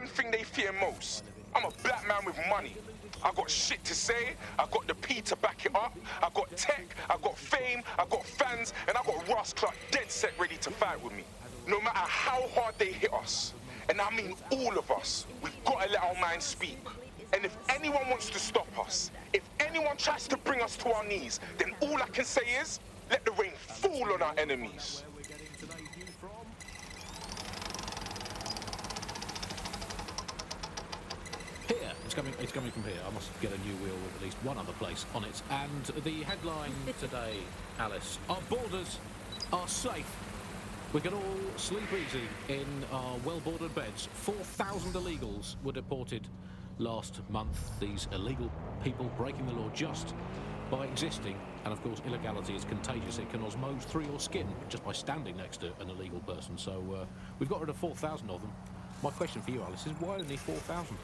one thing they fear most. I'm a black man with money. I got shit to say, I got the P to back it up, I got tech, I got fame, I got fans, and I got Ross Clark dead set ready to fight with me. No matter how hard they hit us, and I mean all of us, we've got to let our minds speak. And if anyone wants to stop us, if anyone tries to bring us to our knees, then all I can say is, let the rain fall on our enemies. Here, it's coming from here. I must get a new wheel with at least one other place on it. And the headline today, Alice, our borders are safe. We can all sleep easy in our well-bordered beds. 4,000 illegals were deported last month. These illegal people breaking the law just by existing. And of course, illegality is contagious. It can osmose through your skin just by standing next to an illegal person. So we've got rid of 4,000 of them. My question for you, Alice, is why only 4,000?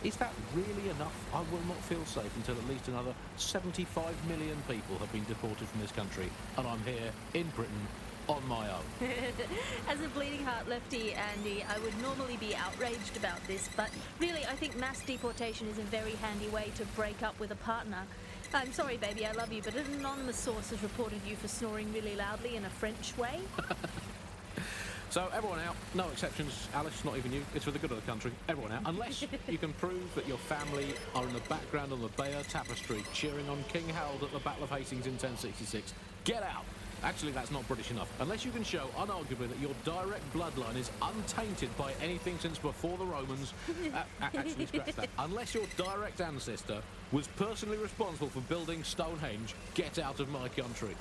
Is that really enough? I will not feel safe until at least another 75 million people have been deported from this country, and I'm here in Britain on my own. As a bleeding heart lefty, Andy, I would normally be outraged about this, but really I think mass deportation is a very handy way to break up with a partner. I'm sorry, baby, I love you, but an anonymous source has reported you for snoring really loudly in a French way. So everyone out, no exceptions, Alice, not even you, it's for the good of the country, everyone out, unless you can prove that your family are in the background on the Bayeux Tapestry cheering on King Harold at the Battle of Hastings in 1066. Get out! Actually, that's not British enough. Unless you can show, unarguably, that your direct bloodline is untainted by anything since before the Romans. Actually, scratch that. Unless your direct ancestor was personally responsible for building Stonehenge, get out of my country.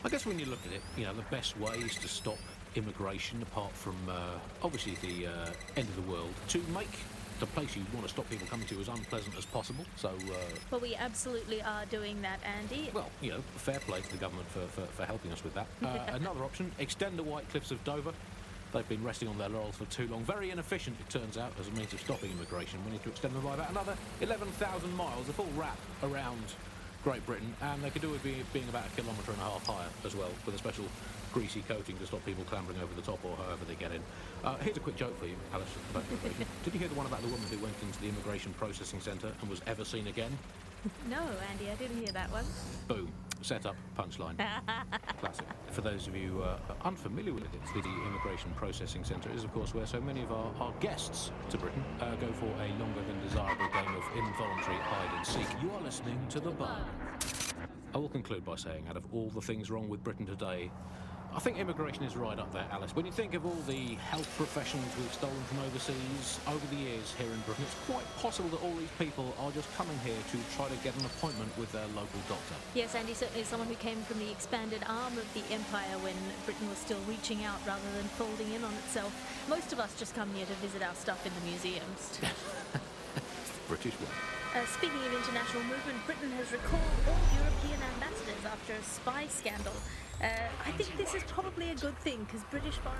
I guess when you look at it, you know, the best way is to stop immigration, apart from, obviously, the end of the world, to make the place you want to stop people coming to as unpleasant as possible. So, well, we absolutely are doing that, Andy. Well, you know, fair play to the government for helping us with that. Another option, extend the White Cliffs of Dover. They've been resting on their laurels for too long. Very inefficient, it turns out, as a means of stopping immigration. We need to extend them by about another 11,000 miles, a full wrap around Great Britain, and they could do with being about 1.5 kilometres higher as well, with a special greasy coating to stop people clambering over the top or however they get in. Here's a quick joke for you, Alice, about immigration. Did you hear the one about the woman who went into the immigration processing centre and was ever seen again? No, Andy, I didn't hear that one. Boom. Set up, punchline. Classic. For those of you unfamiliar with it, the immigration processing centre is, of course, where so many of our guests to Britain go for a longer than desirable game of involuntary hide and seek. You are listening to The Bug. I will conclude by saying, out of all the things wrong with Britain today, I think immigration is right up there, Alice. When you think of all the health professions we've stolen from overseas over the years here in Britain, it's quite possible that all these people are just coming here to try to get an appointment with their local doctor. Yes, Andy, certainly someone who came from the expanded arm of the empire when Britain was still reaching out rather than folding in on itself. Most of us just come here to visit our stuff in the museums. British way. Speaking of international movement, Britain has recalled all European ambassadors after a spy scandal. I think this is probably a good thing, because British foreign...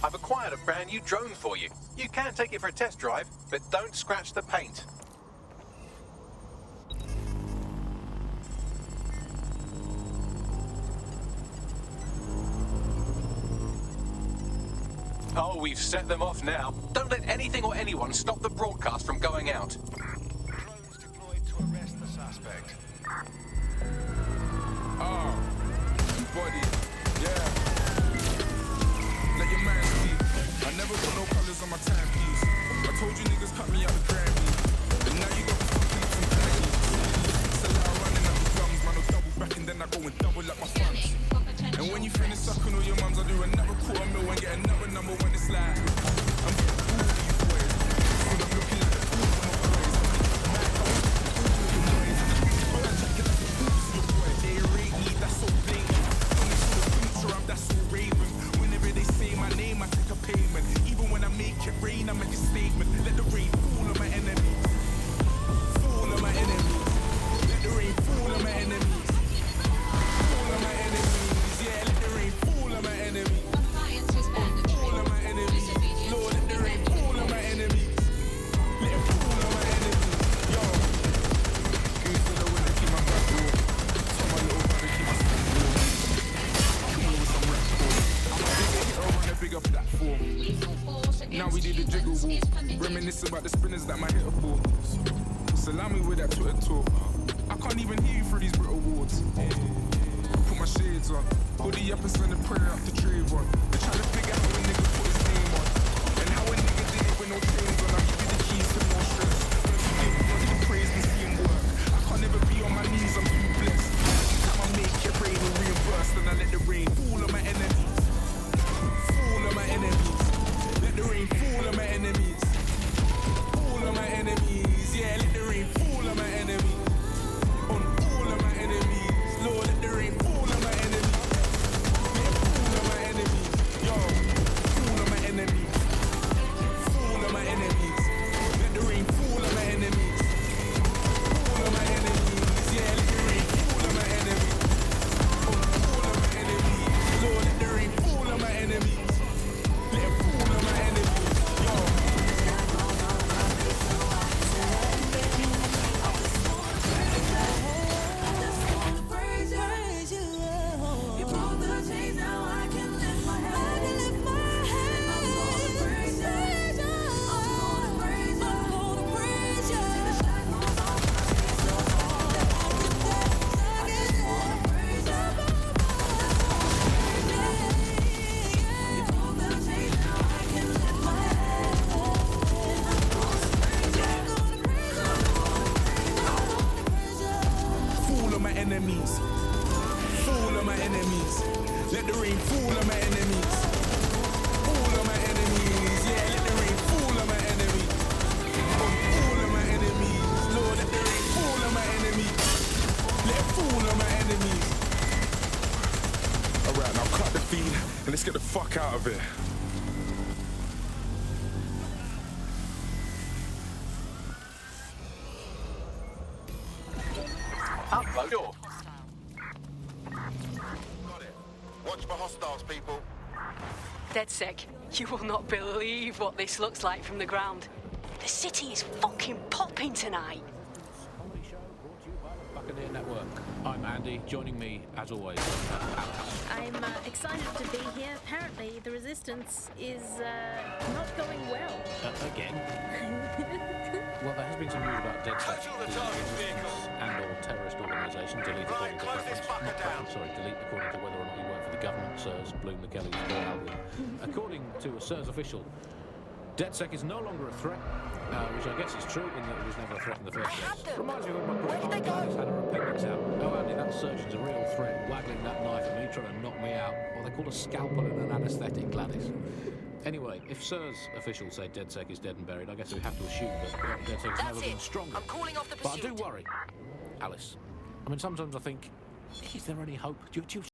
I've acquired a brand new drone for you. You can take it for a test drive, but don't scratch the paint. Oh, we've set them off now. Don't let anything or anyone stop the broadcast from going out. Drones deployed to arrest the suspect. Oh, body, yeah. Let your man speak. I never got no colours on my timepiece. I told you niggas cut me out the Grammy. But now you got me fucking up some panties. It's a lot running up the drums, man. I'll double back and then I go and double up my funds. And when you finish sucking all your mums, I do another $250,000 and get another number when it's like I'm getting cool with these boys. So I'm looking like the fool for my boys. Mad hoes, the noise. But I'm checking like the fools for your boy. They rate me, that's so blatant. Only see the future, I'm that's so raving. Whenever they say my name, I take a payment. Even when I make it rain, I make a statement. Let the rain fall on my enemies. Fall on my enemies. Let the rain fall on my enemies. Fall on my enemies. Yeah, let the rain fall on my enemies. Fall on my enemies. Lord, let the rain fall on my enemies. Let it fall on my enemies. Yo. Goose to the winner, keep my back warm. Tell my little brother, keep my back warm. Come on with some rap boy. I'm a bigger hitter on a bigger platform. Now we did the jiggle walk. Reminiscing about the spinners that my hitter bought. Salami with that Twitter talk. I can't even hear you through these Brit Awards. Put my shades on. Hoodie up and send a prayer up to Trayvon. They're trying to figure out how a nigga put his name on. And how a nigga did it with no chains on. I'll give you the keys to more stress. But if you give me the praise and see him work. I can't never be on my knees, I'm too blessed. Every time I make it rain or reimburse, then I let the rain fall on my enemies. Fall on my enemies. Let the rain fall on my enemies. Fall on my enemies. Yeah, let the rain fall on my enemies. On all of my enemies. Lord, let the rain fall on my enemies. Let it fall on my enemies. Yo, fall on my enemies. Fall on my enemies. Let the rain fall on my enemies. Fall on my enemies. Yeah, let the rain fall on my enemies. On all of my enemies. Lord, let the rain fall on my enemies. Let it fall on my enemies. Yo. Fall on my enemies. Fall on my enemies. Let the rain fall on my enemies. Fall on my enemies. Yeah, let the rain fall on my enemies. On all of my enemies. Lord, let the rain fall on my enemies. Let it fall on my enemies. Alright, now cut the feed and let's get the fuck out of here. Upload your. Got it. Watch for hostiles, people. DedSec, you will not believe what this looks like from the ground. The city is fucking popping tonight. Comedy show brought to you by the Buccaneer Network. I'm Andy. Joining me, as always, Alice. I'm excited to be here. Apparently, the resistance is not going well. Again? Well, there has been some news about DedSec Total the target vehicle. and/or terrorist organisation. Delete according to close this preference. fucker Not down. preference, sorry, delete according to whether or not you work for the government. Sirs, Bloom the Kellys, or Albion. According to a Sirs official, DedSec is no longer a threat, which I guess is true in that it was never a threat in the first place. Reminds me of when my great aunt had her appendix out. Oh, Andy, that surgeon's a real threat, waggling that knife at me, trying to knock me out. Or they call a scalpel and an anaesthetic, Gladys. Anyway, if Sirs officials say DedSec is dead and buried, I guess we have to assume that DedSec's never been stronger. I'm calling off the But I do pursuit. worry, Alice. I mean, sometimes I think, is there any hope? Do you